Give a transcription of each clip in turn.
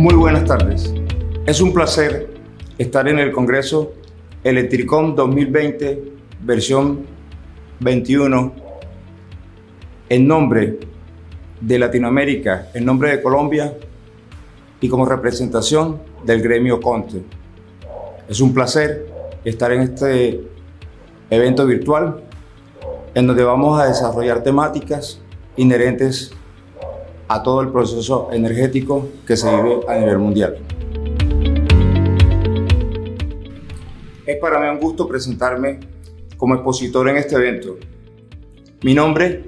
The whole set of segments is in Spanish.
Muy buenas tardes. Es un placer estar en el Congreso Electricom 2020, versión 21, en nombre de Latinoamérica, en nombre de Colombia y como representación del gremio CONTE. Es un placer estar en este evento virtual en donde vamos a desarrollar temáticas inherentes a todo el proceso energético que se vive a nivel mundial. Es para mí un gusto presentarme como expositor en este evento. Mi nombre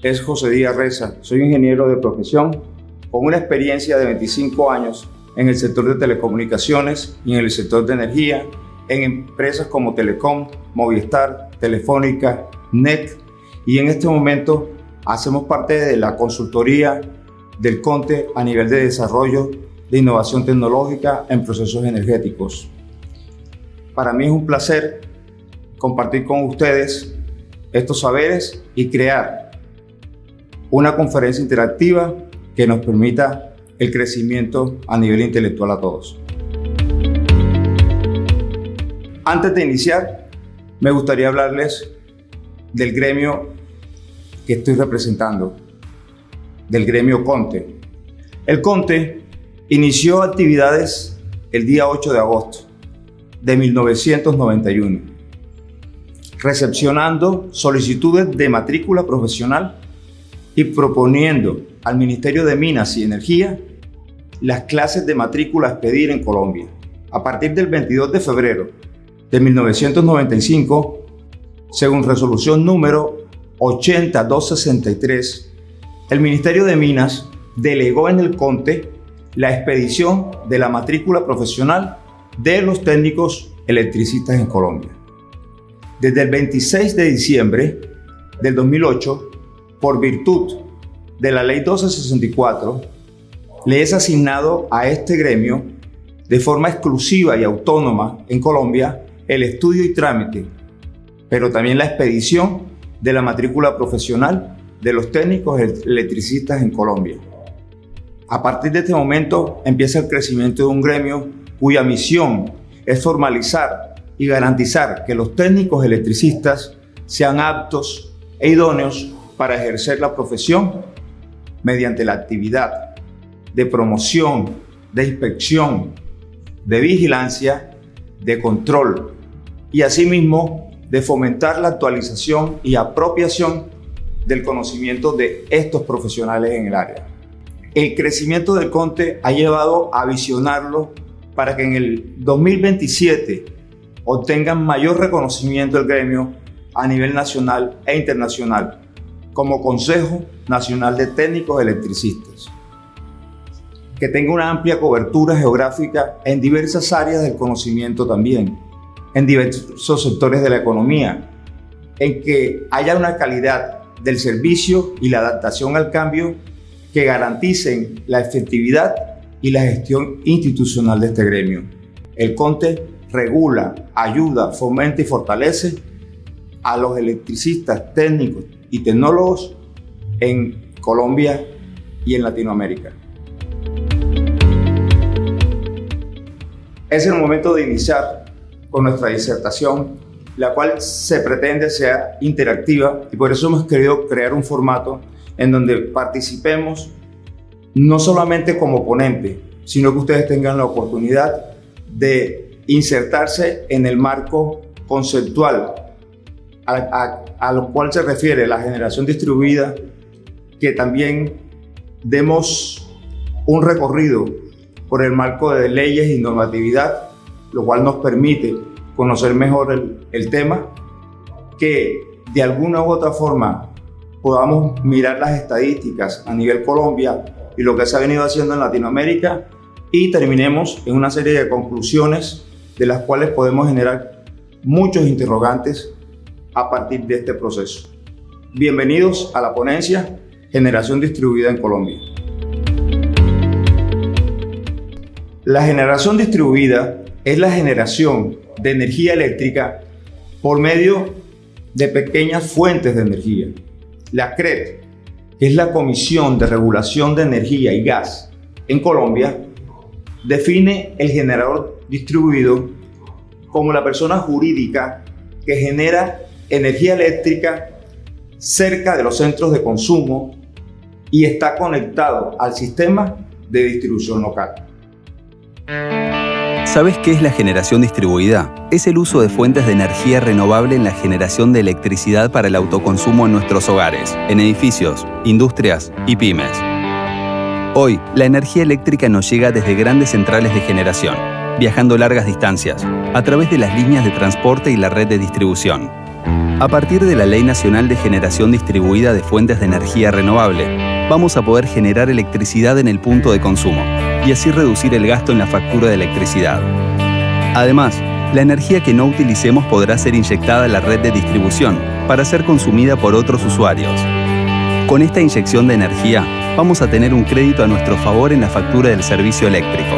es José Díaz Reza, soy ingeniero de profesión con una experiencia de 25 años en el sector de telecomunicaciones y en el sector de energía, en empresas como Telecom, Movistar, Telefónica, NET, y en este momento hacemos parte de la consultoría del CONTE a nivel de desarrollo de innovación tecnológica en procesos energéticos. Para mí es un placer compartir con ustedes estos saberes y crear una conferencia interactiva que nos permita el crecimiento a nivel intelectual a todos. Antes de iniciar, me gustaría hablarles del gremio que estoy representando, del gremio CONTE. El CONTE inició actividades el día 8 de agosto de 1991, recepcionando solicitudes de matrícula profesional y proponiendo al Ministerio de Minas y Energía las clases de matrícula a expedir en Colombia. A partir del 22 de febrero de 1995, según resolución número 80263, el Ministerio de Minas delegó en el CONTE la expedición de la matrícula profesional de los técnicos electricistas en Colombia. Desde el 26 de diciembre del 2008, por virtud de la Ley 1264, le es asignado a este gremio de forma exclusiva y autónoma en Colombia el estudio y trámite, pero también la expedición de la matrícula profesional de los técnicos electricistas en Colombia. A partir de este momento empieza el crecimiento de un gremio cuya misión es formalizar y garantizar que los técnicos electricistas sean aptos e idóneos para ejercer la profesión mediante la actividad de promoción, de inspección, de vigilancia, de control y asimismo de fomentar la actualización y apropiación del conocimiento de estos profesionales en el área. El crecimiento del CONTE ha llevado a visionarlo para que en el 2027 obtengan mayor reconocimiento el gremio a nivel nacional e internacional como Consejo Nacional de Técnicos Electricistas, que tenga una amplia cobertura geográfica en diversas áreas del conocimiento también, en diversos sectores de la economía, en que haya una calidad del servicio y la adaptación al cambio que garanticen la efectividad y la gestión institucional de este gremio. El CONTE regula, ayuda, fomenta y fortalece a los electricistas, técnicos y tecnólogos en Colombia y en Latinoamérica. Es el momento de iniciar con nuestra disertación, la cual se pretende sea interactiva, y por eso hemos querido crear un formato en donde participemos no solamente como ponente, sino que ustedes tengan la oportunidad de insertarse en el marco conceptual a lo cual se refiere la generación distribuida, que también demos un recorrido por el marco de leyes y normatividad, lo cual nos permite conocer mejor el tema, que de alguna u otra forma podamos mirar las estadísticas a nivel Colombia y lo que se ha venido haciendo en Latinoamérica, y terminemos en una serie de conclusiones de las cuales podemos generar muchos interrogantes a partir de este proceso. Bienvenidos a la ponencia Generación Distribuida en Colombia. La generación distribuida es la generación de energía eléctrica por medio de pequeñas fuentes de energía. La CREG, que es la Comisión de Regulación de Energía y Gas en Colombia, define el generador distribuido como la persona jurídica que genera energía eléctrica cerca de los centros de consumo y está conectado al sistema de distribución local. ¿Sabes qué es la generación distribuida? Es el uso de fuentes de energía renovable en la generación de electricidad para el autoconsumo en nuestros hogares, en edificios, industrias y pymes. Hoy, la energía eléctrica nos llega desde grandes centrales de generación, viajando largas distancias, a través de las líneas de transporte y la red de distribución. A partir de la Ley Nacional de Generación Distribuida de Fuentes de Energía Renovable, vamos a poder generar electricidad en el punto de consumo y así reducir el gasto en la factura de electricidad. Además, la energía que no utilicemos podrá ser inyectada a la red de distribución para ser consumida por otros usuarios. Con esta inyección de energía, vamos a tener un crédito a nuestro favor en la factura del servicio eléctrico.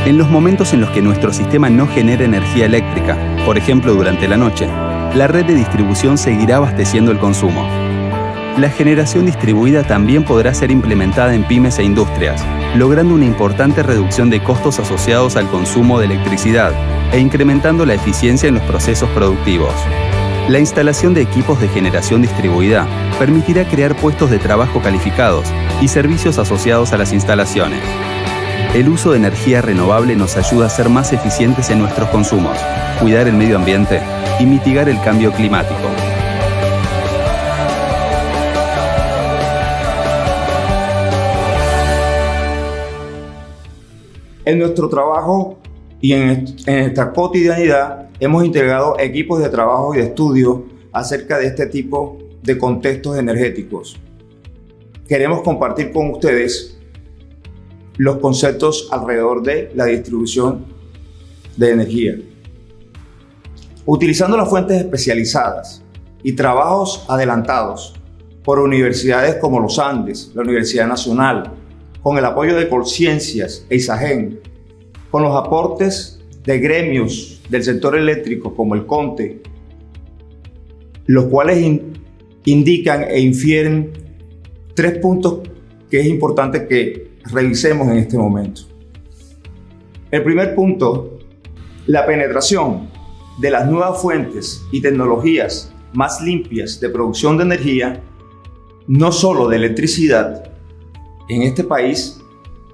En los momentos en los que nuestro sistema no genere energía eléctrica, por ejemplo durante la noche, la red de distribución seguirá abasteciendo el consumo. La generación distribuida también podrá ser implementada en pymes e industrias, logrando una importante reducción de costos asociados al consumo de electricidad e incrementando la eficiencia en los procesos productivos. La instalación de equipos de generación distribuida permitirá crear puestos de trabajo calificados y servicios asociados a las instalaciones. El uso de energía renovable nos ayuda a ser más eficientes en nuestros consumos, cuidar el medio ambiente y mitigar el cambio climático. En nuestro trabajo y en esta cotidianidad hemos integrado equipos de trabajo y de estudio acerca de este tipo de contextos energéticos. Queremos compartir con ustedes los conceptos alrededor de la distribución de energía. Utilizando las fuentes especializadas y trabajos adelantados por universidades como los Andes, la Universidad Nacional, con el apoyo de Colciencias e ISAGEN, con los aportes de gremios del sector eléctrico como el CONTE, los cuales indican e infieren 3 puntos que es importante que revisemos en este momento. El primer punto, la penetración de las nuevas fuentes y tecnologías más limpias de producción de energía, no solo de electricidad, en este país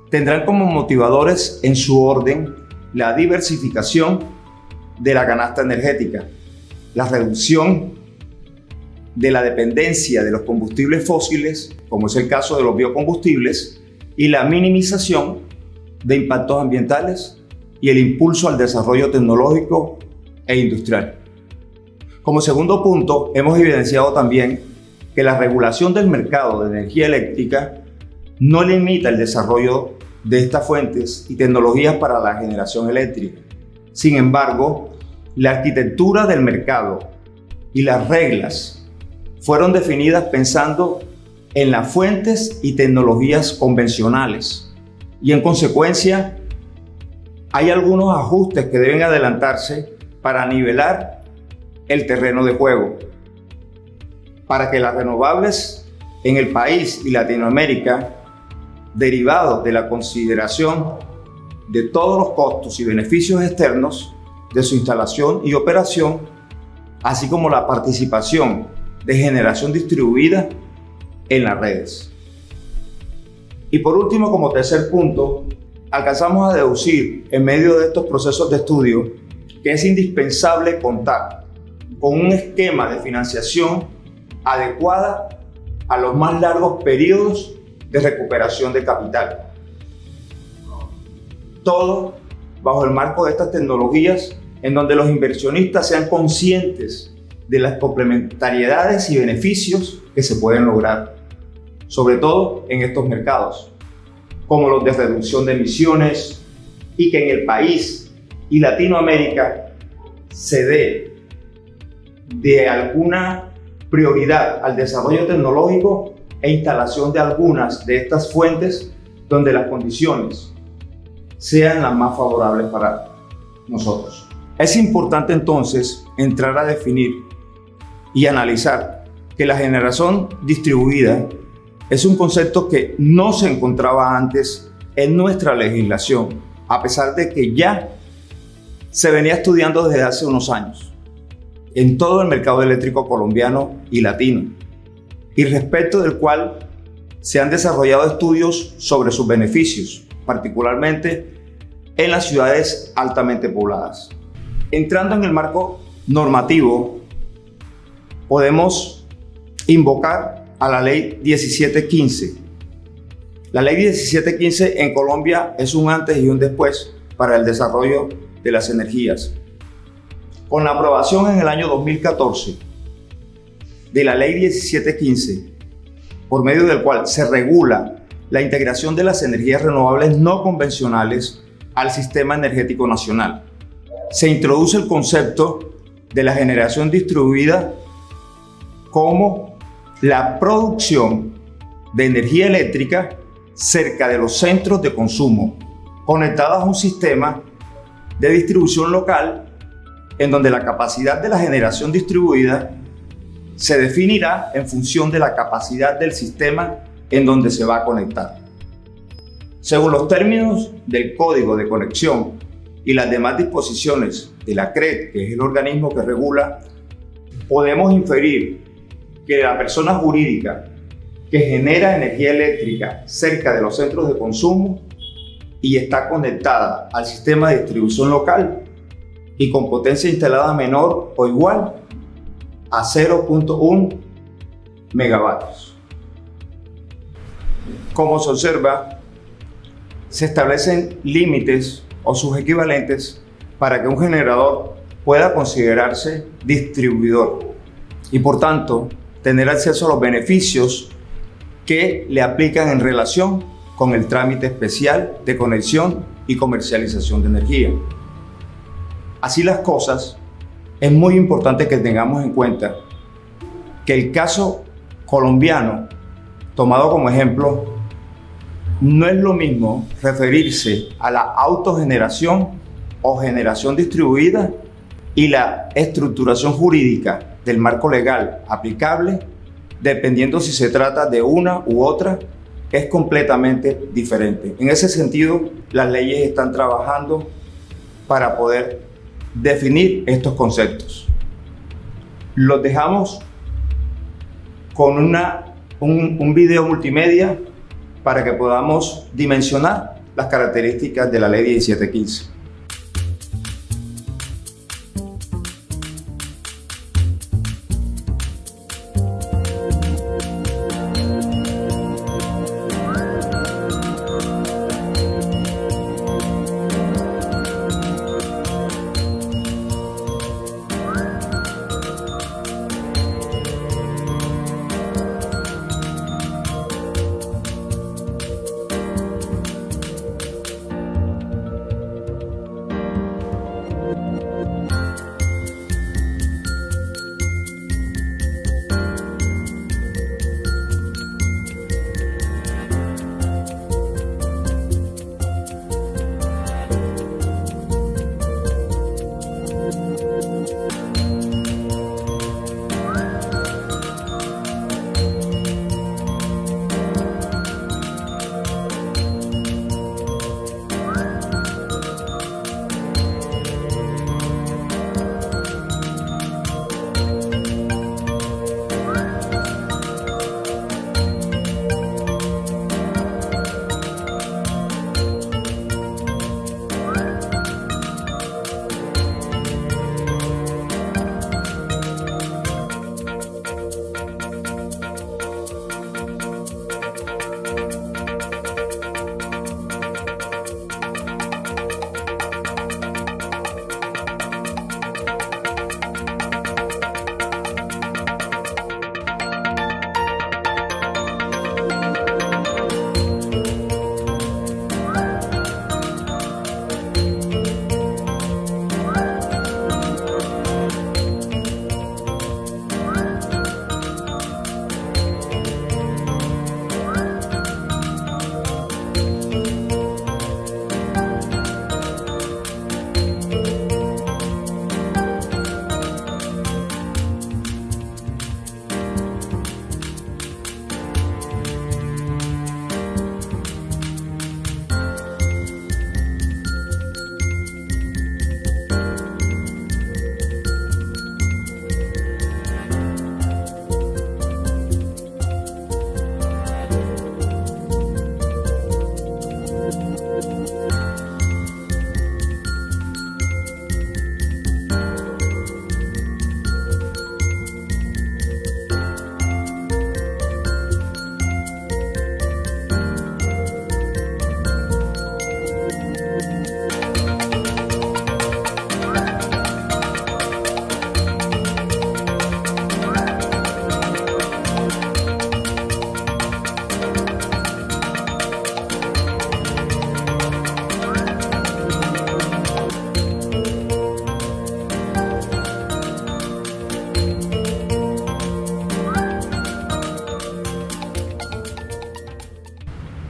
tendrán como motivadores en su orden la diversificación de la canasta energética, la reducción de la dependencia de los combustibles fósiles, como es el caso de los biocombustibles, y la minimización de impactos ambientales y el impulso al desarrollo tecnológico e industrial. Como segundo punto, hemos evidenciado también que la regulación del mercado de energía eléctrica no limita el desarrollo de estas fuentes y tecnologías para la generación eléctrica. Sin embargo, la arquitectura del mercado y las reglas fueron definidas pensando en las fuentes y tecnologías convencionales y en consecuencia hay algunos ajustes que deben adelantarse para nivelar el terreno de juego, para que las renovables en el país y Latinoamérica, derivados de la consideración de todos los costos y beneficios externos de su instalación y operación, así como la participación de generación distribuida en las redes. Y por último, como tercer punto, alcanzamos a deducir en medio de estos procesos de estudio que es indispensable contar con un esquema de financiación adecuada a los más largos periodos de recuperación de capital. Todo bajo el marco de estas tecnologías en donde los inversionistas sean conscientes de las complementariedades y beneficios que se pueden lograr, sobre todo en estos mercados, como los de reducción de emisiones, y que en el país y Latinoamérica se dé de alguna prioridad al desarrollo tecnológico e instalación de algunas de estas fuentes donde las condiciones sean las más favorables para nosotros. Es importante entonces entrar a definir y analizar que la generación distribuida es un concepto que no se encontraba antes en nuestra legislación a pesar de que ya se venía estudiando desde hace unos años en todo el mercado eléctrico colombiano y latino, y respecto del cual se han desarrollado estudios sobre sus beneficios, particularmente en las ciudades altamente pobladas. Entrando en el marco normativo, podemos invocar a la Ley 1715. La Ley 1715 en Colombia es un antes y un después para el desarrollo de las energías. Con la aprobación en el año 2014 de la Ley 1715, por medio del cual se regula la integración de las energías renovables no convencionales al sistema energético nacional, se introduce el concepto de la generación distribuida como la producción de energía eléctrica cerca de los centros de consumo, conectados a un sistema de distribución local en donde la capacidad de la generación distribuida se definirá en función de la capacidad del sistema en donde se va a conectar. Según los términos del Código de Conexión y las demás disposiciones de la CREG, que es el organismo que regula, podemos inferir que la persona jurídica que genera energía eléctrica cerca de los centros de consumo y está conectada al sistema de distribución local y con potencia instalada menor o igual a 0.1 megavatios. Como se observa, se establecen límites o sus equivalentes para que un generador pueda considerarse distribuidor y por tanto tener acceso a los beneficios que le aplican en relación con el trámite especial de conexión y comercialización de energía. Así las cosas, es muy importante que tengamos en cuenta que el caso colombiano, tomado como ejemplo, no es lo mismo referirse a la autogeneración o generación distribuida y la estructuración jurídica del marco legal aplicable, dependiendo si se trata de una u otra, es completamente diferente. En ese sentido, las leyes están trabajando para poder definir estos conceptos. Los dejamos con un video multimedia para que podamos dimensionar las características de la Ley 1715.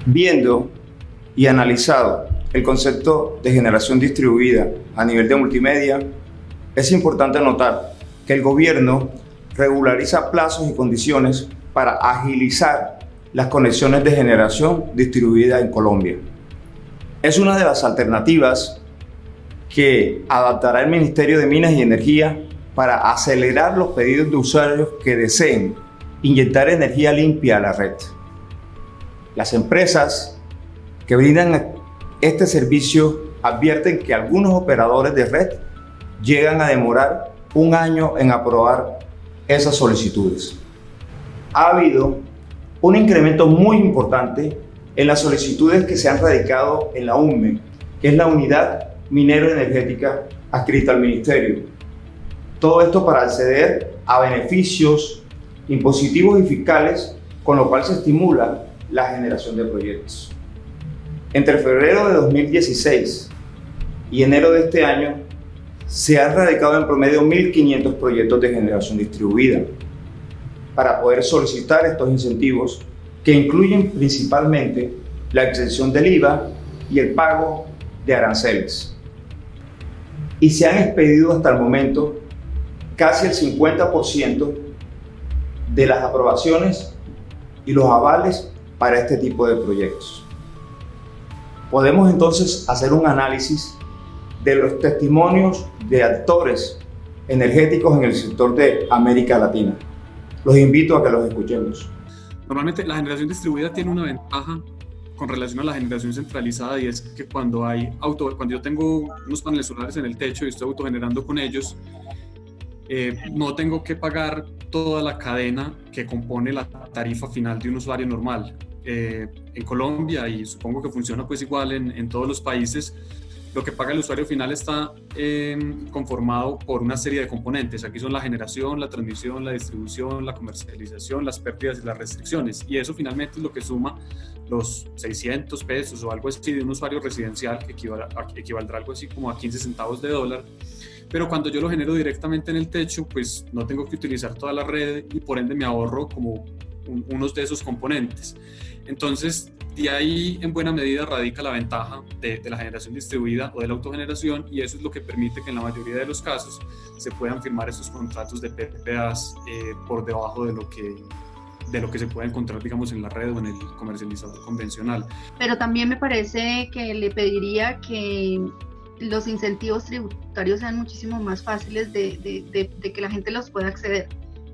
Viendo y analizado el concepto de generación distribuida a nivel de multimedia, es importante notar que el gobierno regulariza plazos y condiciones para agilizar las conexiones de generación distribuida en Colombia. Es una de las alternativas que adaptará el Ministerio de Minas y Energía para acelerar los pedidos de usuarios que deseen inyectar energía limpia a la red. Las empresas que brindan este servicio advierten que algunos operadores de red llegan a demorar un año en aprobar esas solicitudes. Ha habido un incremento muy importante en las solicitudes que se han radicado en la UNME, que es la Unidad Minero-Energética adscrita al Ministerio. Todo esto para acceder a beneficios impositivos y fiscales, con lo cual se estimula la generación de proyectos. Entre febrero de 2016 y enero de este año, se han radicado en promedio 1.500 proyectos de generación distribuida para poder solicitar estos incentivos, que incluyen principalmente la exención del IVA y el pago de aranceles. Y se han expedido hasta el momento casi el 50% de las aprobaciones y los avales para este tipo de proyectos. Podemos entonces hacer un análisis de los testimonios de actores energéticos en el sector de América Latina. Los invito a que los escuchemos. Normalmente la generación distribuida tiene una ventaja con relación a la generación centralizada, y es que cuando yo tengo unos paneles solares en el techo y estoy autogenerando con ellos, no tengo que pagar toda la cadena que compone la tarifa final de un usuario normal. En Colombia, y supongo que funciona pues igual en todos los países, lo que paga el usuario final está conformado por una serie de componentes. Aquí son la generación, la transmisión, la distribución, la comercialización, las pérdidas y las restricciones. Y eso finalmente es lo que suma los 600 pesos o algo así de un usuario residencial, que equivaldrá algo así como a 15 centavos de dólar. Pero cuando yo lo genero directamente en el techo, pues no tengo que utilizar toda la red y por ende me ahorro como unos de esos componentes. Entonces, de ahí en buena medida radica la ventaja de la generación distribuida o de la autogeneración, y eso es lo que permite que en la mayoría de los casos se puedan firmar estos contratos de PPAs por debajo de lo que se puede encontrar, digamos, en la red o en el comercializador convencional. Pero también me parece que le pediría que los incentivos tributarios sean muchísimo más fáciles de que la gente los pueda acceder,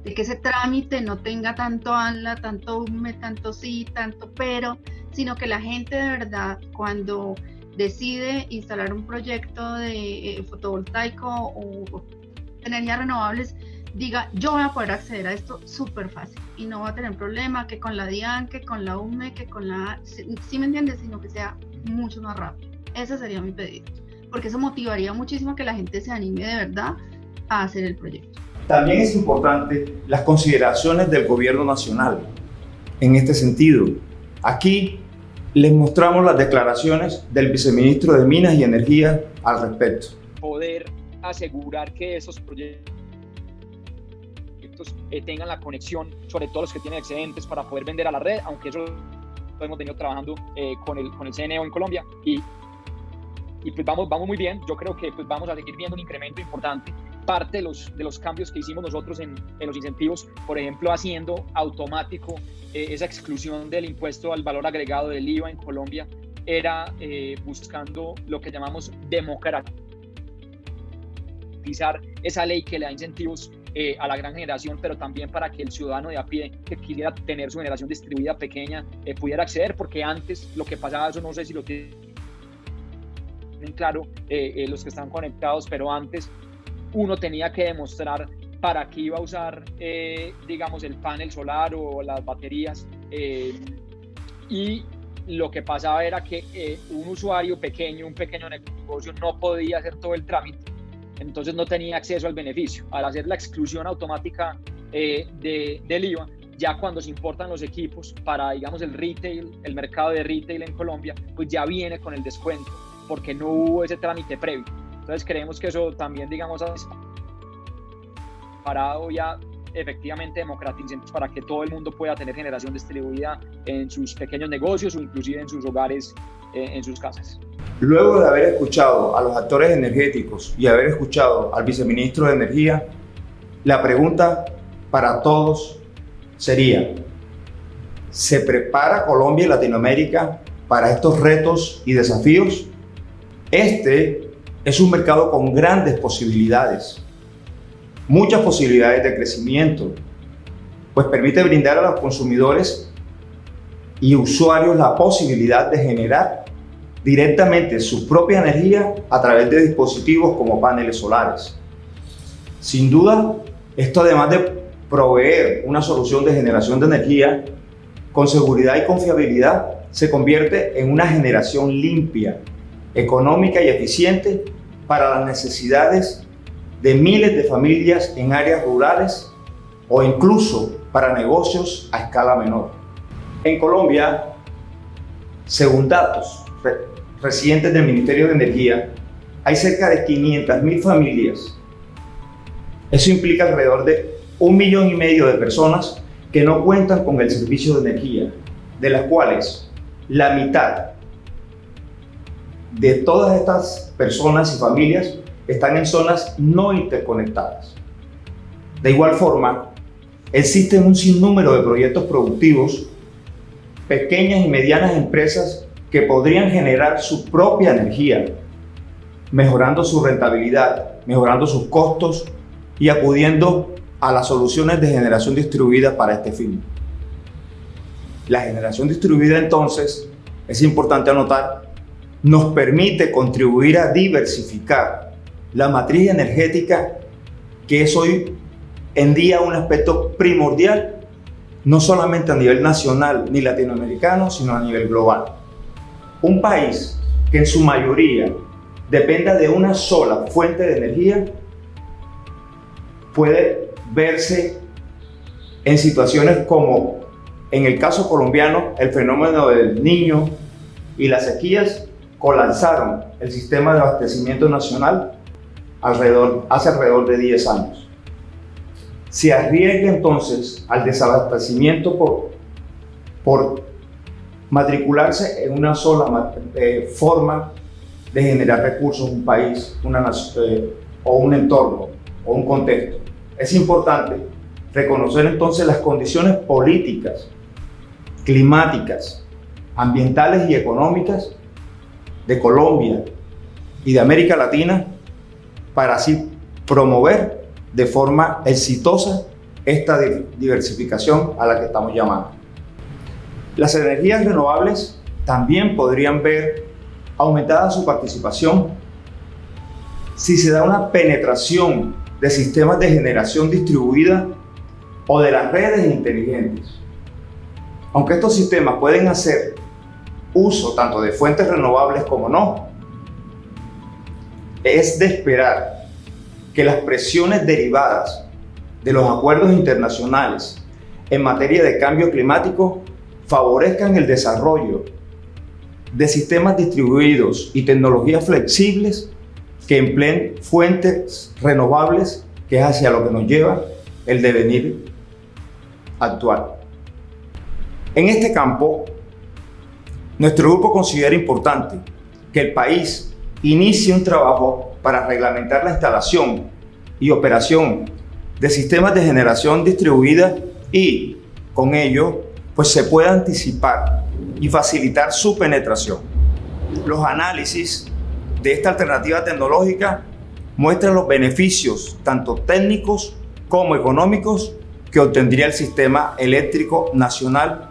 de que ese trámite no tenga tanto ANLA, tanto UME, tanto sí, tanto pero, sino que la gente de verdad, cuando decide instalar un proyecto de fotovoltaico o energías renovables, diga, yo voy a poder acceder a esto súper fácil y no va a tener problema que con la DIAN, que con la UME, que con la... ¿Sí me entiendes? Sino que sea mucho más rápido. Ese sería mi pedido, porque eso motivaría muchísimo que la gente se anime de verdad a hacer el proyecto. También es importante las consideraciones del gobierno nacional en este sentido. Aquí les mostramos las declaraciones del viceministro de Minas y Energía al respecto. Poder asegurar que esos proyectos tengan la conexión, sobre todo los que tienen excedentes, para poder vender a la red, aunque eso lo hemos venido trabajando con el CNEO en Colombia, y pues vamos muy bien. Yo creo que pues vamos a seguir viendo un incremento importante. Parte de los cambios que hicimos nosotros en los incentivos, por ejemplo, haciendo automático esa exclusión del impuesto al valor agregado del IVA en Colombia, era buscando lo que llamamos democratizar esa ley que le da incentivos a la gran generación, pero también para que el ciudadano de a pie que quisiera tener su generación distribuida pequeña pudiera acceder, porque antes lo que pasaba, eso no sé si lo tienen claro los que están conectados, pero antes uno tenía que demostrar para qué iba a usar, digamos, el panel solar o las baterías, y lo que pasaba era que un usuario pequeño, un pequeño negocio, no podía hacer todo el trámite, entonces no tenía acceso al beneficio. Al hacer la exclusión automática del IVA, ya cuando se importan los equipos para, digamos, el retail, el mercado de retail en Colombia, pues ya viene con el descuento, porque no hubo ese trámite previo. Entonces creemos que eso también, digamos, ha disparado ya efectivamente democraticemos para que todo el mundo pueda tener generación distribuida en sus pequeños negocios o inclusive en sus hogares, en sus casas. Luego de haber escuchado a los actores energéticos y haber escuchado al viceministro de Energía, la pregunta para todos sería: ¿se prepara Colombia y Latinoamérica para estos retos y desafíos? Este es un mercado con grandes posibilidades, muchas posibilidades de crecimiento, pues permite brindar a los consumidores y usuarios la posibilidad de generar directamente su propia energía a través de dispositivos como paneles solares. Sin duda, esto además de proveer una solución de generación de energía con seguridad y confiabilidad, se convierte en una generación limpia, económica y eficiente para las necesidades de miles de familias en áreas rurales o incluso para negocios a escala menor. En Colombia, según datos recientes del Ministerio de Energía, hay cerca de 500.000 familias. Eso implica alrededor de 1,5 millones de personas que no cuentan con el servicio de energía, de las cuales la mitad de todas estas personas y familias están en zonas no interconectadas. De igual forma, existen un sinnúmero de proyectos productivos, pequeñas y medianas empresas que podrían generar su propia energía, mejorando su rentabilidad, mejorando sus costos y acudiendo a las soluciones de generación distribuida para este fin. La generación distribuida, entonces, es importante anotar, nos permite contribuir a diversificar la matriz energética, que es hoy en día un aspecto primordial, no solamente a nivel nacional ni latinoamericano, sino a nivel global. Un país que en su mayoría dependa de una sola fuente de energía puede verse en situaciones como, en el caso colombiano, el fenómeno del Niño y las sequías colapsaron el sistema de abastecimiento nacional hace alrededor de 10 años. Se arriesga entonces al desabastecimiento por matricularse en una sola forma de generar recursos, un país, o un entorno, o un contexto. Es importante reconocer entonces las condiciones políticas, climáticas, ambientales y económicas de Colombia y de América Latina para así promover de forma exitosa esta diversificación a la que estamos llamando. Las energías renovables también podrían ver aumentada su participación si se da una penetración de sistemas de generación distribuida o de las redes inteligentes. Aunque estos sistemas pueden hacer uso tanto de fuentes renovables como no, es de esperar que las presiones derivadas de los acuerdos internacionales en materia de cambio climático favorezcan el desarrollo de sistemas distribuidos y tecnologías flexibles que empleen fuentes renovables, que es hacia lo que nos lleva el devenir actual. En este campo, nuestro grupo considera importante que el país inicie un trabajo para reglamentar la instalación y operación de sistemas de generación distribuida y, con ello, pues se pueda anticipar y facilitar su penetración. Los análisis de esta alternativa tecnológica muestran los beneficios tanto técnicos como económicos que obtendría el sistema eléctrico nacional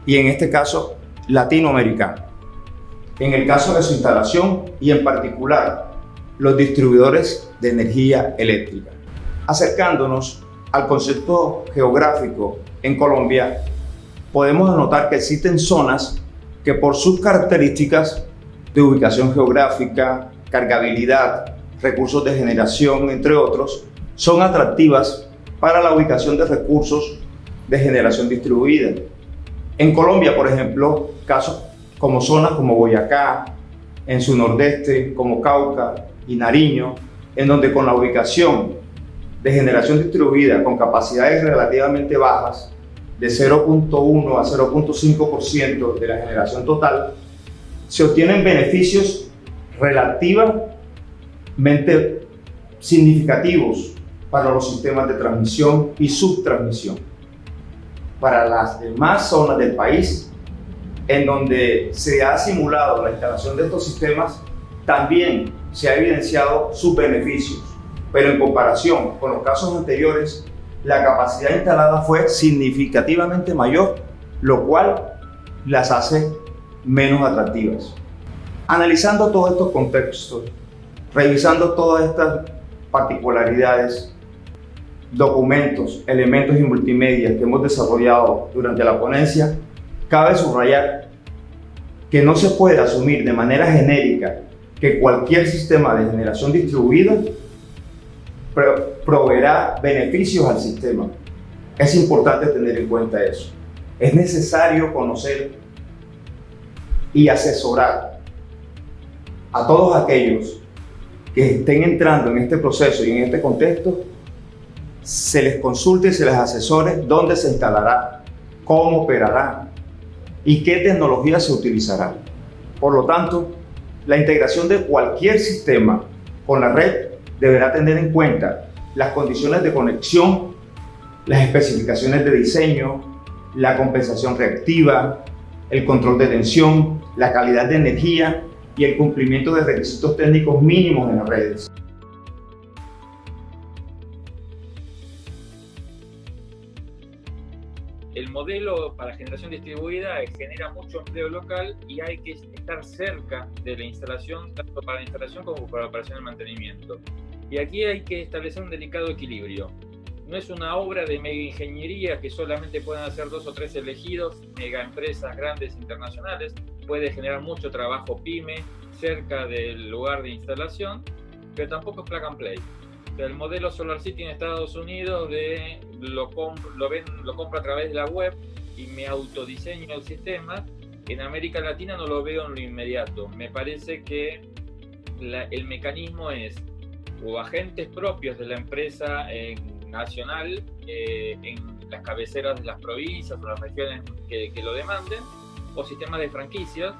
y, en este caso, latinoamericano. En el caso de su instalación y en particular los distribuidores de energía eléctrica. Acercándonos al concepto geográfico en Colombia, podemos anotar que existen zonas que por sus características de ubicación geográfica, cargabilidad, recursos de generación, entre otros, son atractivas para la ubicación de recursos de generación distribuida. En Colombia, por ejemplo, casos como zonas como Boyacá, en su nordeste como Cauca y Nariño, en donde con la ubicación de generación distribuida con capacidades relativamente bajas, de 0.1 a 0.5% de la generación total, se obtienen beneficios relativamente significativos para los sistemas de transmisión y subtransmisión. Para las demás zonas del país, en donde se ha simulado la instalación de estos sistemas, también se ha evidenciado sus beneficios, pero en comparación con los casos anteriores, la capacidad instalada fue significativamente mayor, lo cual las hace menos atractivas. Analizando todos estos contextos, revisando todas estas particularidades, documentos, elementos y multimedia que hemos desarrollado durante la ponencia, cabe subrayar que no se puede asumir de manera genérica que cualquier sistema de generación distribuida proveerá beneficios al sistema. Es importante tener en cuenta eso. Es necesario conocer y asesorar a todos aquellos que estén entrando en este proceso y en este contexto, se les consulte y se les asesore dónde se instalará, cómo operará y qué tecnología se utilizará. Por lo tanto, la integración de cualquier sistema con la red deberá tener en cuenta las condiciones de conexión, las especificaciones de diseño, la compensación reactiva, el control de tensión, la calidad de energía y el cumplimiento de requisitos técnicos mínimos en las redes. El modelo para generación distribuida genera mucho empleo local y hay que estar cerca de la instalación, tanto para la instalación como para la operación y mantenimiento. Y aquí hay que establecer un delicado equilibrio. No es una obra de mega ingeniería que solamente puedan hacer 2 o 3 elegidos, mega empresas grandes internacionales. Puede generar mucho trabajo PYME cerca del lugar de instalación, pero tampoco es plug and play. O sea, el modelo SolarCity en Estados Unidos lo compro a través de la web y me autodiseño el sistema. En América Latina no lo veo en lo inmediato. Me parece que el mecanismo es o agentes propios de la empresa nacional en las cabeceras de las provincias o las regiones que lo demanden, o sistemas de franquicias,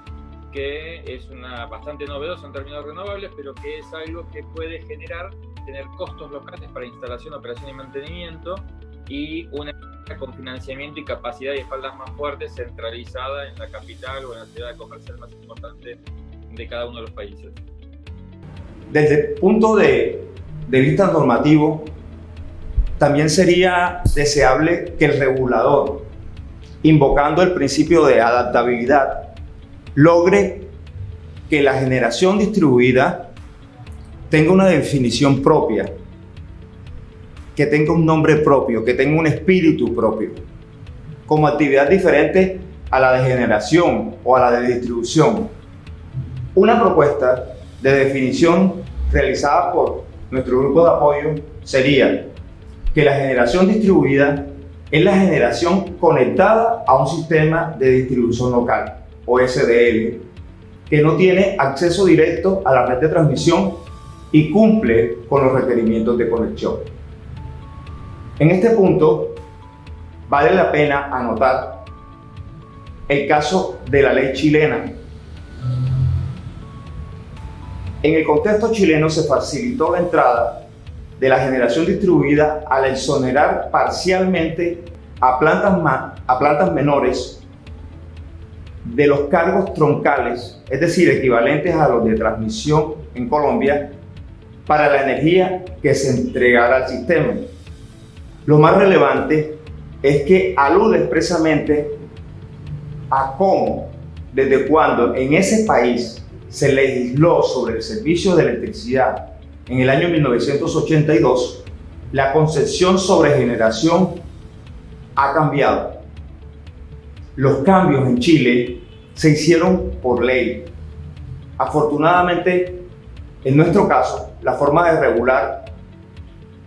que es bastante novedoso en términos renovables, pero que es algo que puede tener costos locales para instalación, operación y mantenimiento, y una con financiamiento y capacidad y espaldas más fuertes centralizada en la capital o en la ciudad comercial más importante de cada uno de los países. Desde el punto de vista normativo, también sería deseable que el regulador, invocando el principio de adaptabilidad, logre que la generación distribuida tenga una definición propia, que tenga un nombre propio, que tenga un espíritu propio, como actividad diferente a la de generación o a la de distribución. Una propuesta de definición realizada por nuestro grupo de apoyo sería que la generación distribuida es la generación conectada a un sistema de distribución local, o SDL, que no tiene acceso directo a la red de transmisión y cumple con los requerimientos de conexión. En este punto, vale la pena anotar el caso de la ley chilena. En el contexto chileno se facilitó la entrada de la generación distribuida al exonerar parcialmente a plantas menores de los cargos troncales, es decir, equivalentes a los de transmisión en Colombia, para la energía que se entregara al sistema. Lo más relevante es que alude expresamente a cómo, desde cuando en ese país se legisló sobre el servicio de electricidad en el año 1982, la concepción sobre generación ha cambiado. Los cambios en Chile se hicieron por ley. Afortunadamente, en nuestro caso, la forma de regular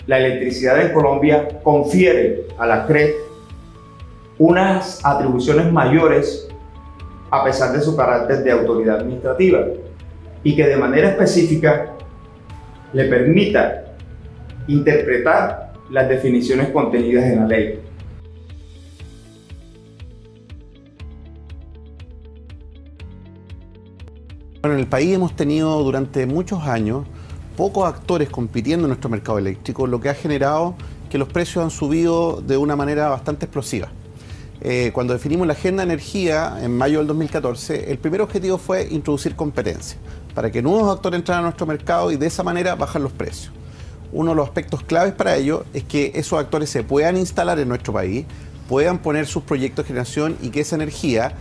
la electricidad en Colombia confiere a la CREG unas atribuciones mayores a pesar de su carácter de autoridad administrativa, y que de manera específica le permita interpretar las definiciones contenidas en la ley. Bueno, en el país hemos tenido durante muchos años pocos actores compitiendo en nuestro mercado eléctrico, lo que ha generado que los precios han subido de una manera bastante explosiva. Cuando definimos la Agenda de Energía en mayo del 2014, el primer objetivo fue introducir competencia, para que nuevos actores entraran a nuestro mercado y de esa manera bajar los precios. Uno de los aspectos claves para ello es que esos actores se puedan instalar en nuestro país, puedan poner sus proyectos de generación y que esa energía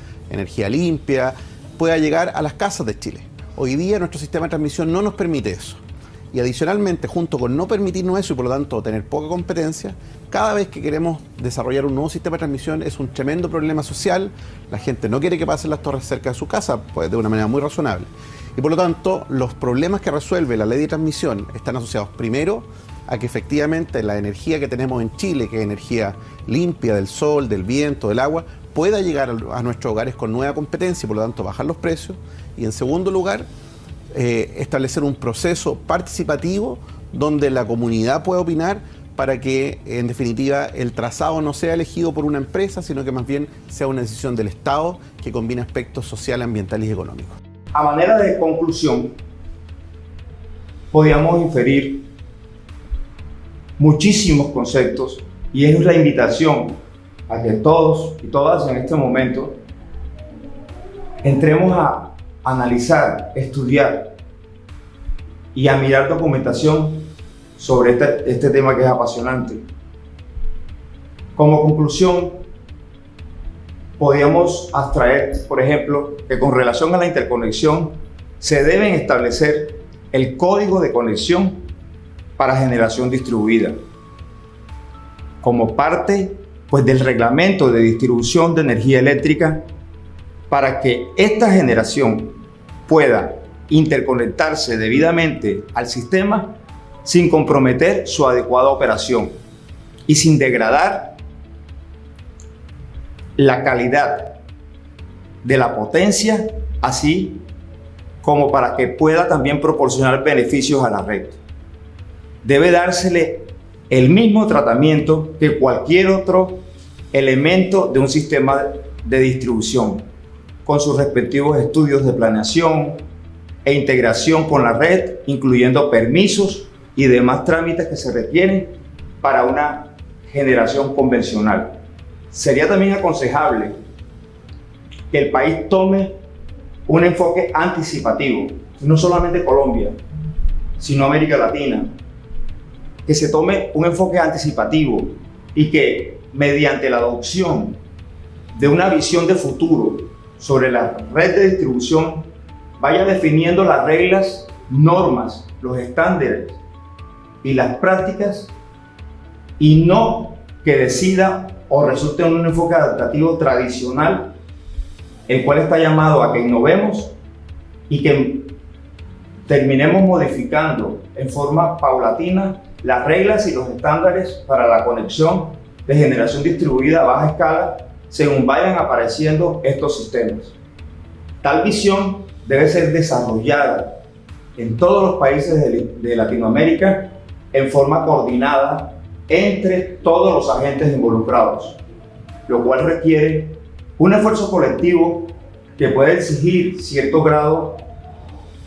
limpia, pueda llegar a las casas de Chile. Hoy día nuestro sistema de transmisión no nos permite eso. Y adicionalmente, junto con no permitirnos eso y por lo tanto tener poca competencia, cada vez que queremos desarrollar un nuevo sistema de transmisión es un tremendo problema social. La gente no quiere que pasen las torres cerca de su casa, pues de una manera muy razonable. Y por lo tanto, los problemas que resuelve la ley de transmisión están asociados primero a que efectivamente la energía que tenemos en Chile, que es energía limpia del sol, del viento, del agua, pueda llegar a nuestros hogares con nueva competencia y por lo tanto bajar los precios. Y en segundo lugar, establecer un proceso participativo donde la comunidad pueda opinar para que, en definitiva, el trazado no sea elegido por una empresa, sino que más bien sea una decisión del Estado que combine aspectos sociales, ambientales y económicos. A manera de conclusión, podríamos inferir muchísimos conceptos y es la invitación a que todos y todas en este momento entremos a analizar, estudiar y a mirar documentación sobre este tema que es apasionante. Como conclusión, podríamos abstraer, por ejemplo, que con relación a la interconexión se deben establecer el código de conexión para generación distribuida como parte del reglamento de distribución de energía eléctrica para que esta generación pueda interconectarse debidamente al sistema sin comprometer su adecuada operación y sin degradar la calidad de la potencia, así como para que pueda también proporcionar beneficios a la red. Debe dársele el mismo tratamiento que cualquier otro elemento de un sistema de distribución, con sus respectivos estudios de planeación e integración con la red, incluyendo permisos y demás trámites que se requieren para una generación convencional. Sería también aconsejable que el país tome un enfoque anticipativo, no solamente Colombia, sino América Latina, que se tome un enfoque anticipativo y que mediante la adopción de una visión de futuro sobre la red de distribución vaya definiendo las reglas, normas, los estándares y las prácticas, y no que decida o resulte en un enfoque adaptativo tradicional, el cual está llamado a que innovemos y que terminemos modificando en forma paulatina las reglas y los estándares para la conexión de generación distribuida a baja escala según vayan apareciendo estos sistemas. Tal visión debe ser desarrollada en todos los países de Latinoamérica en forma coordinada entre todos los agentes involucrados, lo cual requiere un esfuerzo colectivo que puede exigir cierto grado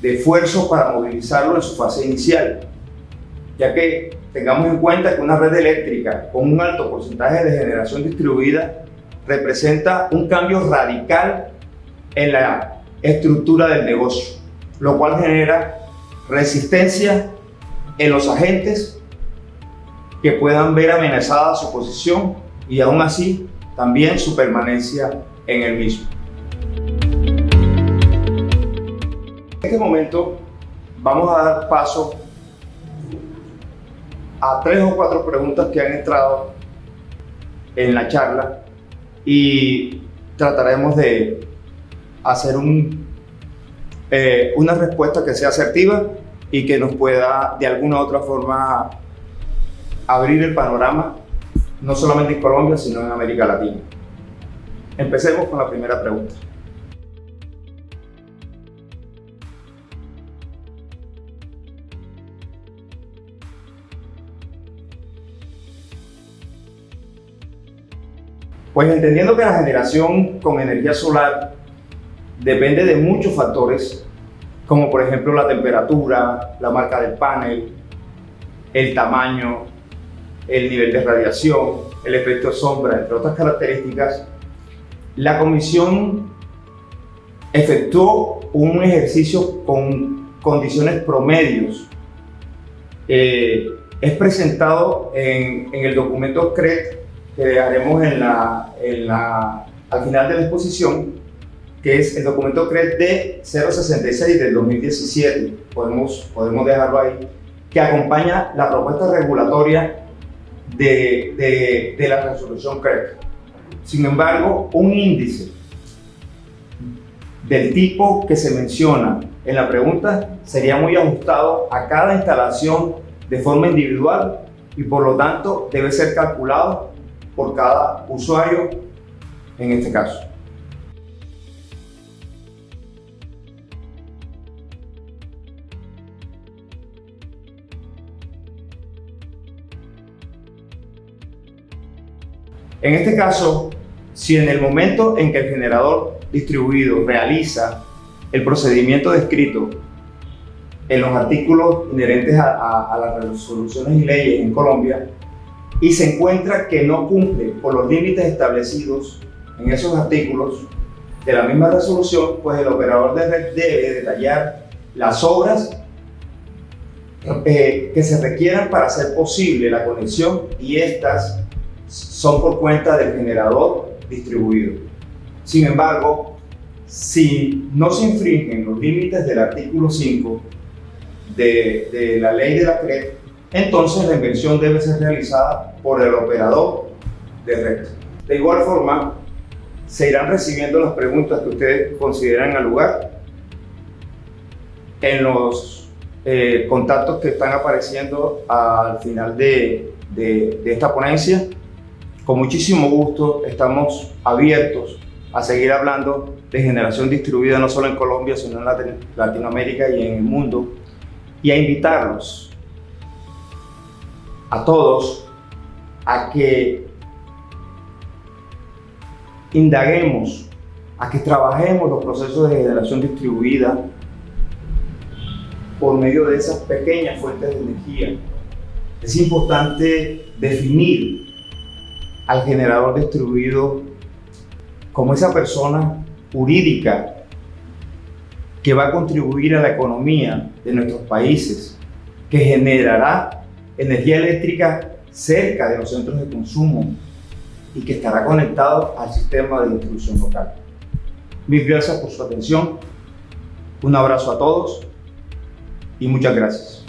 de esfuerzo para movilizarlo en su fase inicial, ya que tengamos en cuenta que una red eléctrica con un alto porcentaje de generación distribuida representa un cambio radical en la estructura del negocio, lo cual genera resistencia en los agentes que puedan ver amenazada su posición y aún así también su permanencia en el mismo. En este momento vamos a dar paso a 3 o 4 preguntas que han entrado en la charla y trataremos de hacer una respuesta que sea asertiva y que nos pueda de alguna u otra forma abrir el panorama, no solamente en Colombia, sino en América Latina. Empecemos con la primera pregunta. Pues entendiendo que la generación con energía solar depende de muchos factores, como por ejemplo la temperatura, la marca del panel, el tamaño, el nivel de radiación, el efecto sombra, entre otras características, la comisión efectuó un ejercicio con condiciones promedios. Es presentado en el documento CRED que dejaremos al final de la exposición, que es el documento CRED D066 del 2017, podemos dejarlo ahí, que acompaña la propuesta regulatoria de la resolución CRED. Sin embargo, un índice del tipo que se menciona en la pregunta sería muy ajustado a cada instalación de forma individual y por lo tanto debe ser calculado por cada usuario en este caso. En este caso, si en el momento en que el generador distribuido realiza el procedimiento descrito en los artículos inherentes a las resoluciones y leyes en Colombia y se encuentra que no cumple con los límites establecidos en esos artículos de la misma resolución, pues el operador de red debe detallar las obras que se requieran para hacer posible la conexión y estas son por cuenta del generador distribuido. Sin embargo, si no se infringen los límites del artículo 5 de la ley de la CRED, entonces la inversión debe ser realizada por el operador de red. De igual forma, se irán recibiendo las preguntas que ustedes consideran al lugar en los contactos que están apareciendo al final de esta ponencia. Con muchísimo gusto estamos abiertos a seguir hablando de generación distribuida no solo en Colombia, sino en Latinoamérica y en el mundo, y a invitarlos a todos a que indaguemos, a que trabajemos los procesos de generación distribuida por medio de esas pequeñas fuentes de energía. Es importante definir al generador distribuido como esa persona jurídica que va a contribuir a la economía de nuestros países, que generará energía eléctrica cerca de los centros de consumo y que estará conectado al sistema de distribución local. Mil gracias por su atención, un abrazo a todos y muchas gracias.